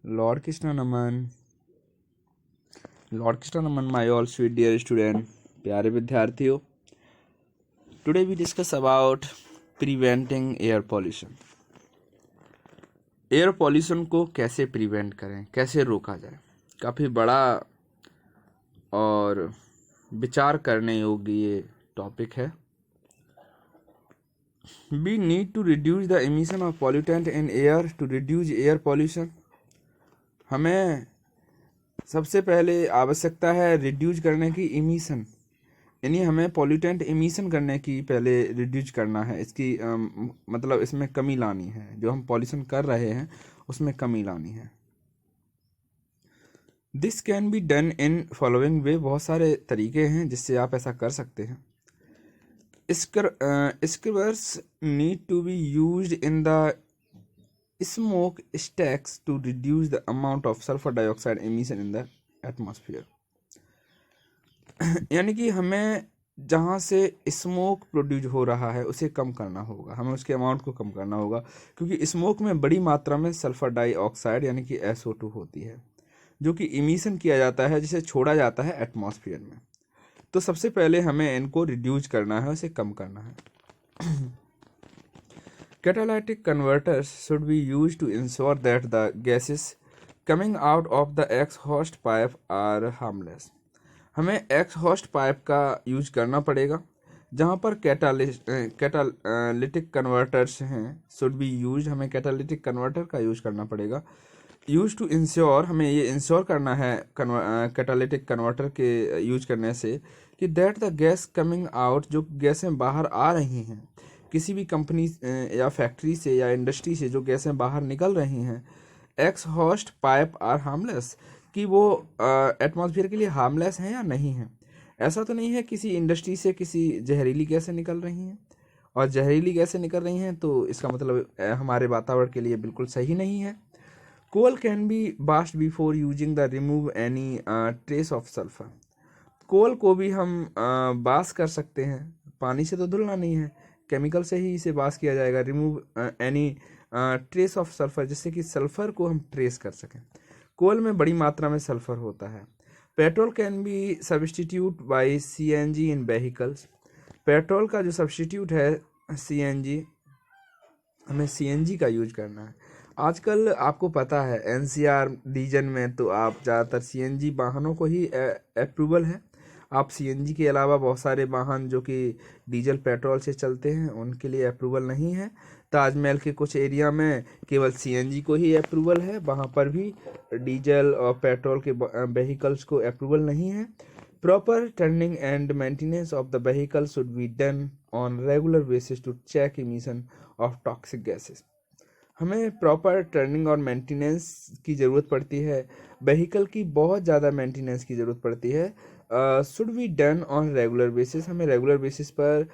Lord Krishna Naman, my all sweet dear student, प्यारे विद्यार्थियों. Today we discuss about preventing air pollution. Air pollution को कैसे prevent करें, कैसे रोका जाए, काफ़ी बड़ा और विचार करने योग्य ये टॉपिक है. We need to reduce the emission of pollutant in air to reduce air pollution. हमें सबसे पहले आवश्यकता है रिड्यूस करने की इमिशन, यानी हमें पॉल्यूटेंट इमिशन करने की पहले रिड्यूस करना है. इसकी मतलब इसमें कमी लानी है. जो हम पॉल्यूशन कर रहे हैं उसमें कमी लानी है. This can be done in following वे. बहुत सारे तरीके हैं जिससे आप ऐसा कर सकते हैं. Scrubbers need to be used in the smoke stacks to reduce the amount of sulfur dioxide emission in the atmosphere. यानी कि हमें जहाँ से स्मोक प्रोड्यूस हो रहा है उसे कम करना होगा, हमें उसके अमाउंट को कम करना होगा, क्योंकि स्मोक में बड़ी मात्रा में सल्फर डाइऑक्साइड यानी कि SO2 होती है, जो कि इमिशन किया जाता है, जिसे छोड़ा जाता है एटमॉस्फेयर में. तो सबसे पहले हमें इनको रिड्यूस करना है, उसे कम करना है. Catalytic converters should be used to ensure that the gases coming out of the exhaust pipe are harmless. हमें exhaust pipe का यूज करना पड़ेगा. जहाँ पर कैटालिटिक कन्वर्टर्स हैं should be used, हमें कैटालिटिक कन्वर्टर का यूज करना पड़ेगा. यूज टू इंश्योर, हमें ये इंश्योर करना है कैटालिटिक कन्वर्टर के यूज करने से कि that the gas coming out, जो गैसें बाहर आ रही हैं किसी भी कंपनी या फैक्ट्री से या इंडस्ट्री से, जो गैसें बाहर निकल रही हैं, एक्सहॉस्ट पाइप आर हार्मलेस, कि वो एटमॉस्फेयर के लिए हार्मलेस हैं या नहीं हैं. ऐसा तो नहीं है किसी इंडस्ट्री से किसी जहरीली गैसें निकल रही हैं, और जहरीली गैसें निकल रही हैं तो इसका मतलब हमारे वातावरण के लिए बिल्कुल सही नहीं है. Coal can be washed before using the remove any trace of sulphur. Coal को भी हम बास कर सकते हैं, पानी से तो धुलना नहीं है, केमिकल से ही इसे बास किया जाएगा. Remove any trace of sulphur, जिससे कि सल्फर को हम ट्रेस कर सकें. कोल में बड़ी मात्रा में सल्फर होता है. Petrol can be substitute by CNG in vehicles. Petrol का जो सब्सटीट्यूट है CNG, हमें CNG का यूज करना है. आजकल आपको पता है NCR रीजन में तो आप ज़्यादातर CNG वाहनों को ही अप्रूवल है. आप CNG के अलावा बहुत सारे वाहन जो कि डीजल पेट्रोल से चलते हैं उनके लिए अप्रूवल नहीं है. ताजमहल के कुछ एरिया में केवल CNG को ही अप्रूवल है, वहाँ पर भी डीजल और पेट्रोल के व्हीकल्स को अप्रूवल नहीं है. Proper turning and maintenance of the vehicle should be done on regular basis to check emission of toxic gases. हमें प्रॉपर टर्निंग और मेंटेनेंस की ज़रूरत पड़ती है. व्हीकल की बहुत ज़्यादा मेंटेनेंस की ज़रूरत पड़ती है. Should be done on regular basis. हमें रेगुलर बेसिस पर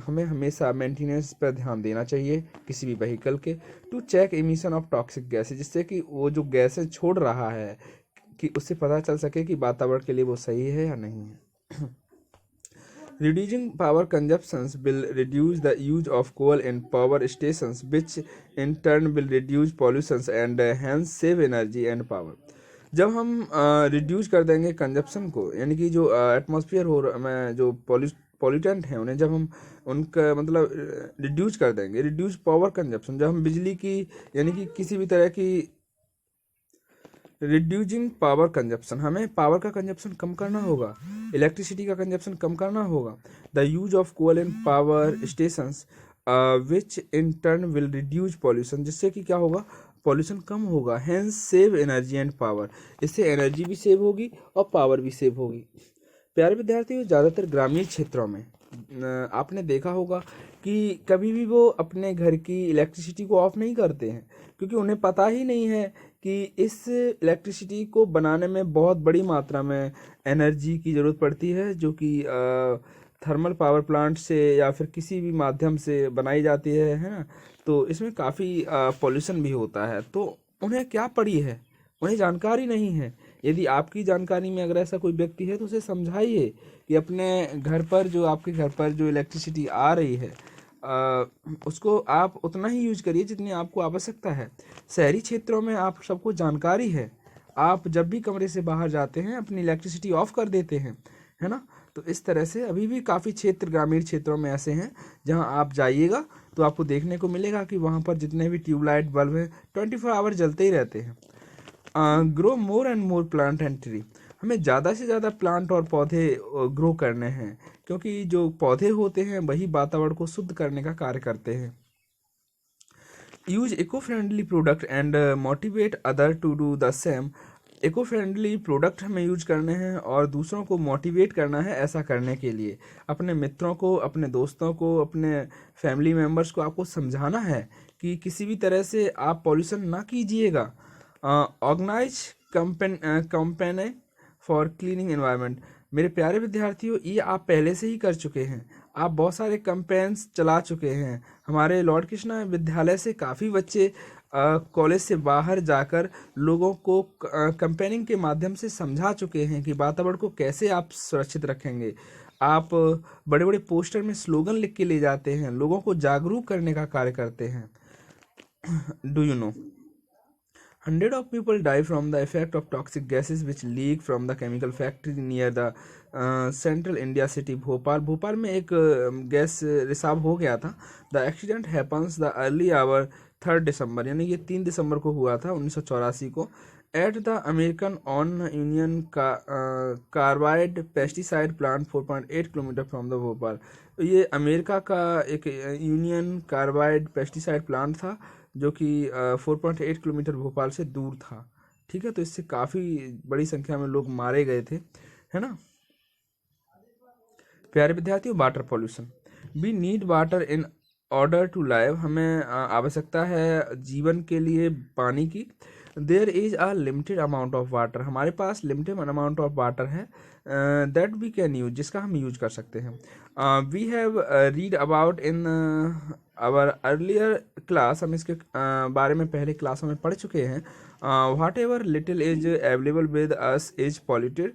हमें हमेशा मेंटेनेंस पर ध्यान देना चाहिए किसी भी व्हीकल के. To check emission of toxic gases, जिससे कि वो जो गैसें छोड़ रहा है कि उससे पता चल सके कि वातावरण के लिए वो सही है या नहीं है. Reducing power consumptions will reduce the use of coal in power stations, which in turn will reduce pollutions and hence save energy and power. जब हम रिड्यूस कर देंगे कंजप्शन को, यानी कि जो एटमॉस्फेयर में जो पॉल्यूटेंट हैं उन्हें जब हम उनका मतलब रिड्यूस कर देंगे, रिड्यूस पावर कंजप्शन, जब हम बिजली की यानी कि किसी भी तरह की रिड्यूसिंग पावर कंजप्शन, हमें पावर का कंजप्शन कम करना होगा, इलेक्ट्रिसिटी का कंजप्शन कम करना होगा. The use of coal in power stations which in turn will reduce pollution, जिससे कि क्या होगा, पॉल्यूशन कम होगा. Hence save energy and power, इससे एनर्जी भी सेव होगी और पावर भी सेव होगी. प्यारे विद्यार्थियों, ज़्यादातर ग्रामीण क्षेत्रों में आपने देखा होगा कि कभी भी वो अपने घर की इलेक्ट्रिसिटी को ऑफ नहीं करते हैं, क्योंकि उन्हें पता ही नहीं है कि इस इलेक्ट्रिसिटी को बनाने में बहुत बड़ी मात्रा में एनर्जी की ज़रूरत पड़ती है, जो कि थर्मल पावर प्लांट से या फिर किसी भी माध्यम से बनाई जाती है ना. तो इसमें काफ़ी पॉल्यूशन भी होता है. तो उन्हें क्या पड़ी है, उन्हें जानकारी नहीं है. यदि आपकी जानकारी में अगर ऐसा कोई व्यक्ति है तो उसे समझाइए कि अपने घर पर जो आपके घर पर जो इलेक्ट्रिसिटी आ रही है उसको आप उतना ही यूज करिए जितनी आपको आवश्यकता है। शहरी क्षेत्रों में आप सबको जानकारी है, आप जब भी कमरे से बाहर जाते हैं अपनी इलेक्ट्रिसिटी ऑफ कर देते हैं, है ना। तो इस तरह से अभी भी काफ़ी क्षेत्र ग्रामीण क्षेत्रों में ऐसे हैं जहां आप जाइएगा तो आपको देखने को मिलेगा कि वहां पर जितने भी ट्यूबलाइट बल्ब हैं 24 आवर जलते ही रहते हैं। Grow more and more plant and tree, हमें ज़्यादा से ज़्यादा प्लांट और पौधे ग्रो करने हैं, क्योंकि जो पौधे होते हैं वही वातावरण को शुद्ध करने का कार्य करते हैं। Use eco friendly product and motivate other to do the same, eco friendly product हमें यूज करने हैं और दूसरों को मोटिवेट करना है ऐसा करने के लिए। अपने मित्रों को, अपने दोस्तों को, अपने फैमिली मेम्बर्स को आपको समझाना है कि किसी भी तरह से आप पॉल्यूशन ना कीजिएगा। Organise campaign for cleaning environment, मेरे प्यारे विद्यार्थियों ये आप पहले से ही कर चुके हैं, आप बहुत सारे कैंपेन्स चला चुके हैं। हमारे लॉर्ड कृष्णा विद्यालय से काफ़ी बच्चे कॉलेज से बाहर जाकर लोगों को कैंपेनिंग के माध्यम से समझा चुके हैं कि वातावरण को कैसे आप सुरक्षित रखेंगे। आप बड़े बड़े पोस्टर में स्लोगन लिख के ले जाते हैं, लोगों को जागरूक करने का कार्य करते हैं। Do you know Hundred of people die from the effect of toxic gases which leak from the chemical factory near the central India city Bhopal. Bhopal में एक गैस रिसाव हो गया था। The accident happens the early hour 3 December, यानी ये 3 दिसंबर को हुआ था 1984 को, at the American on Union Carbide pesticide plant 4.8 kilometre from the Bhopal. ये अमेरिका का एक यूनियन कार्बाइड पेस्टिसाइड प्लांट था जो कि 4.8 किलोमीटर भोपाल से दूर था। ठीक है, तो इससे काफ़ी बड़ी संख्या में लोग मारे गए थे, है ना। प्यारे विद्यार्थियों, water pollution, we need water in order to live, हमें आवश्यकता है जीवन के लिए पानी की। There is a limited amount of water, हमारे पास लिमिटेड अमाउंट ऑफ वाटर है दैट वी कैन यूज, जिसका हम यूज कर सकते हैं। We have read about in our earlier class, हम इसके बारे में पहले क्लासों में पढ़ चुके हैं। Whatever little is available with us is polluted,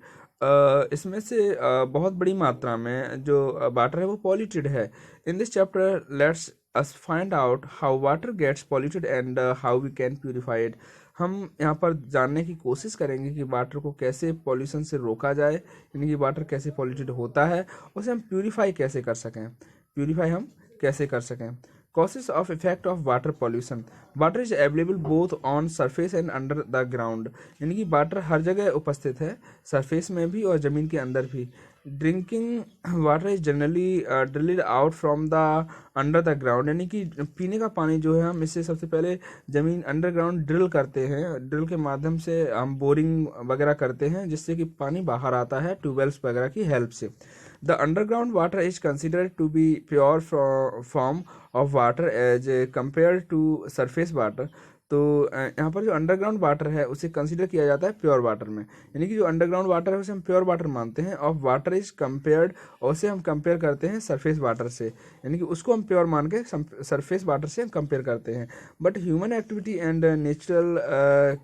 इसमें से बहुत बड़ी मात्रा में जो वाटर है वो पॉल्यूटेड है। In this chapter let's us find out how water gets polluted and how we can purify it, हम यहाँ पर जानने की कोशिश करेंगे कि वाटर को कैसे पॉल्यूशन से रोका जाए, यानी कि वाटर कैसे पॉल्यूटेड होता है, उसे हम प्यूरिफाई कैसे कर सकें, प्यूरिफाई हम कैसे कर सकें। Causes of effect of water pollution, water is available both on surface and under the ground, यानी कि वाटर हर जगह उपस्थित है, सरफेस में भी और ज़मीन के अंदर भी। Drinking water is generally drilled out from the under the ground, यानी कि पीने का पानी जो है हम इससे सबसे पहले ज़मीन अंडरग्राउंड ड्रिल करते हैं, ड्रिल के माध्यम से हम बोरिंग वगैरह करते हैं जिससे कि पानी बाहर आता है ट्यूबवेल्स वगैरह की हेल्प से। The underground water is considered to be pure form of water as compare to surface water, तो यहाँ पर जो अंडरग्राउंड वाटर है उसे कंसीडर किया जाता है प्योर वाटर में, यानी कि जो अंडरग्राउंड वाटर है उसे हम प्योर वाटर मानते हैं। ऑफ वाटर इज कंपेयर्ड, और उसे हम कंपेयर करते हैं सरफेस वाटर से, यानी कि उसको हम प्योर मान के सरफेस वाटर से हम कंपेयर करते हैं। But human activity and natural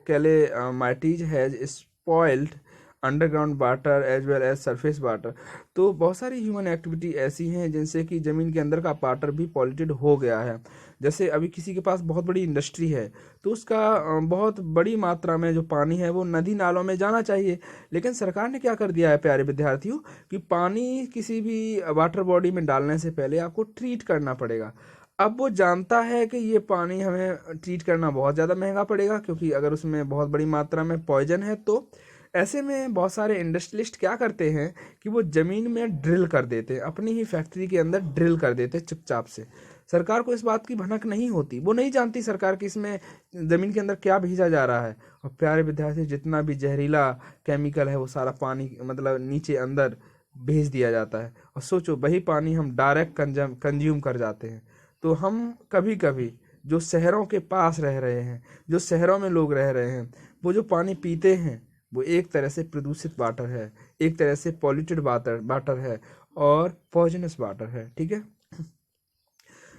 calamities has spoiled underground water as well as surface water, तो बहुत सारी ह्यूमन एक्टिविटी ऐसी हैं जिनसे कि ज़मीन के अंदर का वाटर भी पॉल्यूटेड हो गया है। जैसे अभी किसी के पास बहुत बड़ी इंडस्ट्री है तो उसका बहुत बड़ी मात्रा में जो पानी है वो नदी नालों में जाना चाहिए, लेकिन सरकार ने क्या कर दिया है प्यारे विद्यार्थियों कि पानी किसी भी वाटर बॉडी में डालने से पहले आपको ट्रीट करना पड़ेगा। अब वो जानता है कि ये पानी हमें ट्रीट करना बहुत ज़्यादा महंगा पड़ेगा, क्योंकि अगर उसमें बहुत बड़ी मात्रा में पॉइजन है, तो ऐसे में बहुत सारे इंडस्ट्रियलिस्ट क्या करते हैं कि वो ज़मीन में ड्रिल कर देते हैं, अपनी ही फैक्ट्री के अंदर ड्रिल कर देते हैं चुपचाप से। सरकार को इस बात की भनक नहीं होती, वो नहीं जानती सरकार कि इसमें ज़मीन के अंदर क्या भेजा जा रहा है। और प्यारे विद्यार्थी, जितना भी जहरीला केमिकल है वो सारा पानी मतलब नीचे अंदर भेज दिया जाता है, और सोचो वही पानी हम डायरेक्ट कंज्यूम कर जाते हैं। तो हम कभी कभी जो शहरों के पास रह रहे हैं, जो शहरों में लोग रह रहे हैं, वो जो पानी पीते हैं वो एक तरह से प्रदूषित वाटर है, एक तरह से पॉल्यूटेड वाटर है और पॉइजनस वाटर है। ठीक है,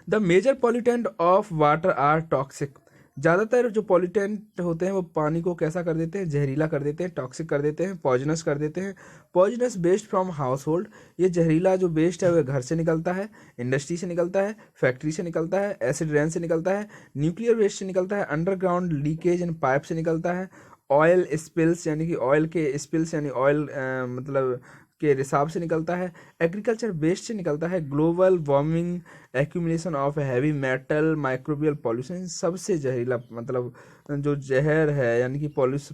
the major pollutant of water are toxic, ज़्यादातर जो पॉल्यूटेंट होते हैं वो पानी को कैसा कर देते हैं, जहरीला कर देते हैं, टॉक्सिक कर देते हैं, पॉइजनस कर देते हैं। Poisonous waste from household, ये जहरीला जो वेस्ट है वह घर से निकलता है, इंडस्ट्री से निकलता है, फैक्ट्री से निकलता है, एसिड रेन से निकलता है, न्यूक्लियर वेस्ट से निकलता है, अंडरग्राउंड लीकेज इन पाइप से निकलता है, ऑयल स्पिल्स यानी कि ऑयल के स्पिल्स यानी ऑयल मतलब के रिसाव से निकलता है, एग्रीकल्चर वेस्ट से निकलता है, global warming, accumulation of heavy metal, microbial pollution, सबसे जहरीला मतलब जो जहर है यानी कि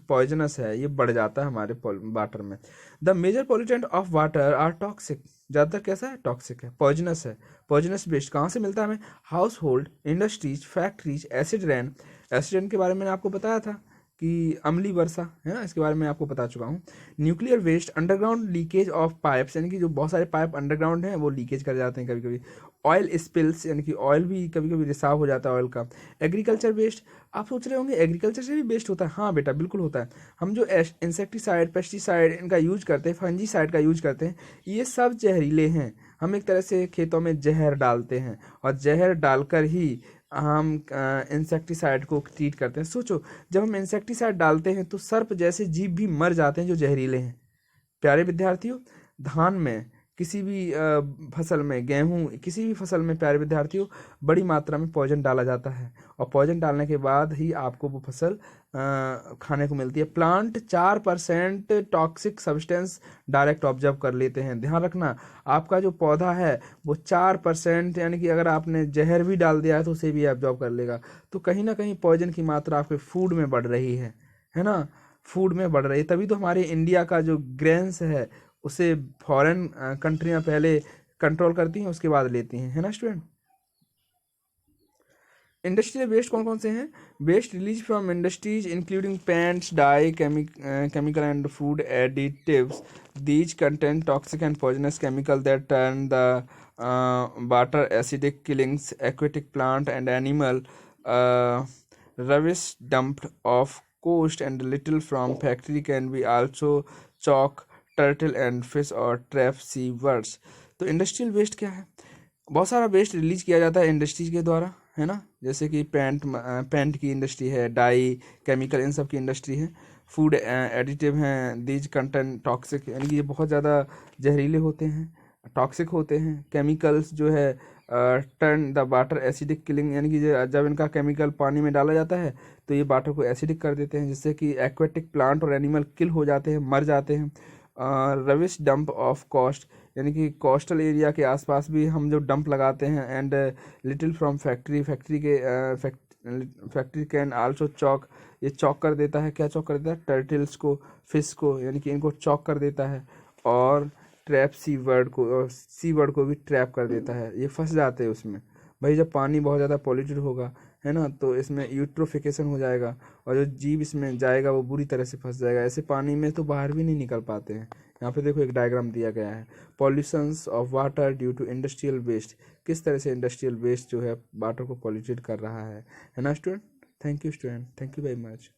पॉइजनस है ये बढ़ जाता है हमारे वाटर में। The major pollutant of water are toxic, ज़्यादातर कैसा है, टॉक्सिक है, पॉइजनस है। पॉइजनस वेस्ट कहाँ से मिलता है हमें, house hold, industries, factories, acid rain. Acid rain के बारे में मैंने आपको बताया था कि अम्लीय वर्षा है ना, इसके बारे में आपको बता चुका हूँ। Nuclear waste, underground leakage of pipes यानी कि जो बहुत सारे पाइप अंडरग्राउंड हैं वो लीकेज कर जाते हैं कभी कभी। ऑयल स्पिल्स यानी कि ऑयल भी कभी कभी रिसाव हो जाता है ऑयल का। एग्रीकल्चर वेस्ट, आप सोच रहे होंगे एग्रीकल्चर से भी वेस्ट होता है, हाँ बेटा बिल्कुल होता है। हम जो इंसेक्टिसाइड, पेस्टिसाइड इनका यूज करते हैं, फंजीसाइड का यूज करते हैं, ये सब जहरीले हैं। हम एक तरह से खेतों में जहर डालते हैं और जहर डालकर ही हम इंसेक्टिसाइड को ट्रीट करते हैं। सोचो जब हम इंसेक्टिसाइड डालते हैं तो सर्प जैसे जीव भी मर जाते हैं जो जहरीले हैं। प्यारे विद्यार्थियों, धान में, किसी भी फसल में, गेहूं, किसी भी फसल में प्यारे विद्यार्थियों बड़ी मात्रा में पॉइजन डाला जाता है और पॉइजन डालने के बाद ही आपको वो फसल खाने को मिलती है। Plant 4% toxic substance direct observe कर लेते हैं। ध्यान रखना आपका जो पौधा है वो 4% यानी कि अगर आपने जहर भी डाल दिया है तो उसे भी ऑब्जर्व कर लेगा। तो कहीं ना कहीं पॉइजन की मात्रा आपके फूड में बढ़ रही है ना, फूड में बढ़ रही है। तभी तो हमारे इंडिया का जो ग्रेन्स है उसे फॉरेन कंट्रियां पहले कंट्रोल करती हैं उसके बाद लेती हैं, है ना स्टूडेंट। इंडस्ट्रियल वेस्ट कौन कौन से हैं, waste release from industries including paints, dye, chemical and food additives, these content toxic and poisonous chemical that turn the water acidic, killings aquatic plant and animal, rubbish dumped off coast and little from factory can be also chalk, turtle and fish और trap सी words. तो industrial waste क्या है, बहुत सारा waste release किया जाता है industries के द्वारा, है ना, जैसे कि पेंट की इंडस्ट्री है, डाई, केमिकल, इन सब की इंडस्ट्री है। फूड एडिटिव हैं, दीज कंटेंट टॉक्सिक यानी कि ये बहुत ज़्यादा जहरीले होते हैं, टॉक्सिक होते हैं। केमिकल्स जो है turn the water acidic, killing यानी कि जब इनका केमिकल पानी में डाला जाता है तो ये वाटर को एसिडिक कर देते हैं जिससे कि एक्वेटिक प्लांट और एनिमल किल हो जाते हैं, मर जाते हैं। रविश डंप ऑफ कॉस्ट यानी कि कोस्टल एरिया के आसपास भी हम जो डंप लगाते हैं। एंड लिटिल फ्रॉम फैक्ट्री के फैक्ट्री कैन आल्सो चॉक, ये चॉक कर देता है, क्या चॉक कर देता है, टर्टल्स को, फिश को, यानी कि इनको चॉक कर देता है। और ट्रैप सी वर्ड को, और सी वर्ड को भी ट्रैप कर देता है, ये फंस जाते हैं उसमें। भाई जब पानी बहुत ज़्यादा पॉल्यूटेड होगा है ना तो इसमें यूट्रोफिकेशन हो जाएगा और जो जीव इसमें जाएगा वो बुरी तरह से फंस जाएगा। ऐसे पानी में तो बाहर भी नहीं निकल पाते हैं। यहाँ पे देखो एक डायग्राम दिया गया है, pollutions of water due to industrial waste, किस तरह से इंडस्ट्रियल वेस्ट जो है वाटर को पॉल्यूटेड कर रहा है ना student. Thank you student, thank you very much.